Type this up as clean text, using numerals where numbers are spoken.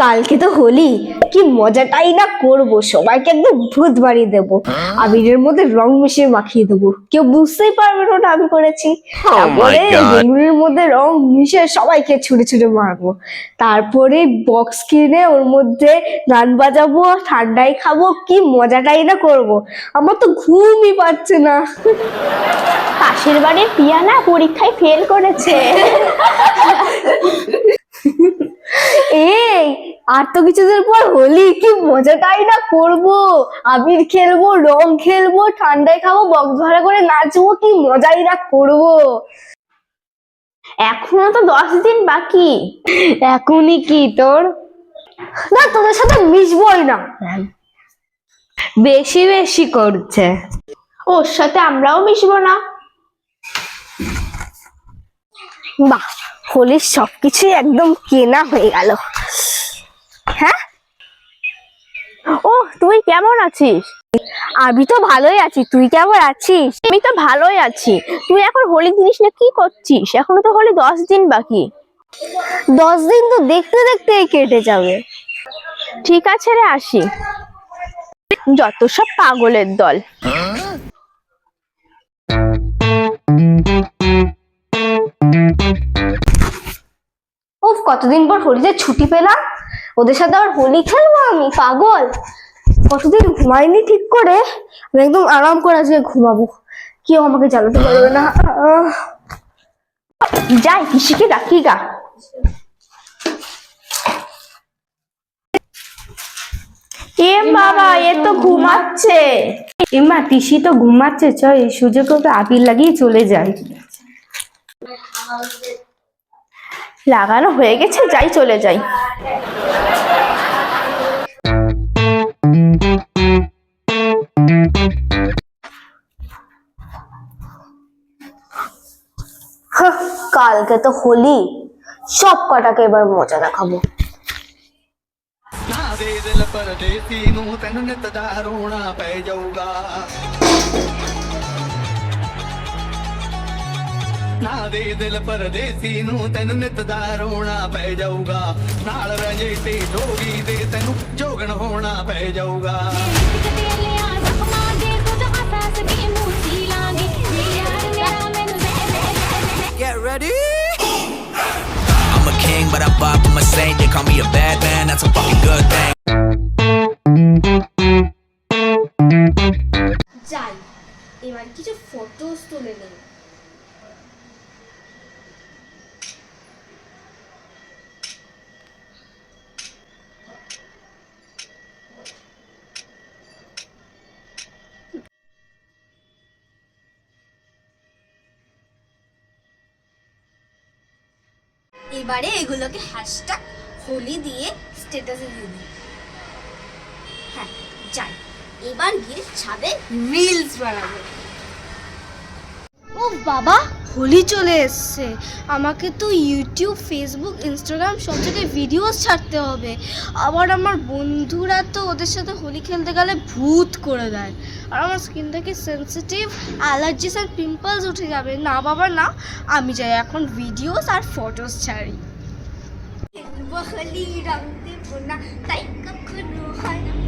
কালকে তো হোলি, কি মজাটাই না করবো, সবাইকে একদম ভূত বানিয়ে দেবো, আবিরের মধ্যে রং মিশিয়ে মাখিয়ে দেবো, কেউ বুঝতেই পারবে না ওটা আমি করেছি। তারপরে বেলুনের মধ্যে রং মিশিয়ে সবাইকে ছুঁড়ে ছুঁড়ে মারবো, তারপরে বক্স কিনে ওর মধ্যে গান বাজাবো, ঠান্ডাই খাবো, কি মজাটাই না করবো। আমার তো ঘুমই পাচ্ছে না। পাশের বাড়ির পিয়া না পরীক্ষায় ফেল করেছে। এই আর তো কিছুদিন পর হোলি, কি মজাটাই না করবো, আবির খেলবো, রং খেলবো, ঠান্ডায় খাবো, বক্স ভাড়া করে নাচবো, কি মজাই না করবো। এখনো তো 10 দিন বাকি। এখনই কি তোর, না তোদের সাথে মিশবই না, বেশি বেশি করছে। ওর সাথে আমরাও মিশবো না। বাহ, হোলির সবকিছুই একদম কেনা হয়ে গেল। হ্যাঁ, ও তুই কেমন আছিস? আমি তো ভালোই আছি, তুই কেমন আছিস? আমি তো ভালোই আছি। তুই এখন হোলি জিনিস না কি করছিস? এখনো তো হোলি 10 দিন বাকি। 10 দিন তো দেখতে দেখতে কেটে যাবে। ঠিক আছে রে, আসি। যত সব পাগলের দল। উফ, কতদিন পর হোলিতে ছুটি পেলাম, ওদের সাথে আবার হোলি খেলবো আমি, পাগল। কতদিন ঘুমাইনি ঠিক করে, আমি একদম আরাম করে আজকে ঘুমাবো, কেউ আমাকে জ্বালাতে পারবে না। যাই পিসিকে ডাকি গা। এ বাবা, এ তো ঘুমাচ্ছে। এমা পিসি তো ঘুমাচ্ছে, চ এই সুযোগে ওকে আবির লাগিয়ে চলে যায়। লাগানো হয়ে গেছে, যাই চলে যাই। কালকে তো হোলি, সব কটাকে এবার মজা দেখাবো। ਨਾ ਦੇ ਦਿਲ ਪਰਦੇਸੀ ਨੂੰ ਤੈਨੂੰ ਨਿਤ ਦਾ ਰੋਣਾ ਪੈ ਜਾਊਗਾ ਨਾ ਦੇ ਦਿਲ ਪਰਦੇਸੀ ਨੂੰ ਤੈਨੂੰ ਨਿਤ ਦਾ ਰੋਣਾ ਪੈ ਜਾਊਗਾ ਨਾਲ ਰਜੇ ਤੇ ਜੋਗੀ ਦੇ ਤੈਨੂੰ ਜੋਗਣ ਹੋਣਾ ਪੈ ਜਾਊਗਾ Get ready I'm a king, but I vibe with my saint. They call me a bad man, that's a fucking good thing. যাই, এবার কিছু ফটোস তুলে নেই। এবারে এগুলোকে হ্যাশট্যাগ হোলি দিয়ে স্ট্যাটাসে দিয়ে দিই। হ্যাঁ যাই, এবার গিয়ে ছাদে রিলস বানাবো। ও বাবা, হোলি চলে এসছে, আমাকে তো ইউটিউব, ফেসবুক, ইনস্টাগ্রাম সব জায়গায় ভিডিওস ছাড়তে হবে। আবার আমার বন্ধুরা তো ওদের সাথে হোলি খেলতে গেলে ভূত করে দেয়, আর আমার স্কিন থেকে সেন্সিটিভ, অ্যালার্জিস আর পিম্পলস উঠে যাবে। না বাবা না, আমি যাই এখন ভিডিওস আর ফটোস ছাড়ি। হোলি রং দেব না, তাই কখনো হয় না।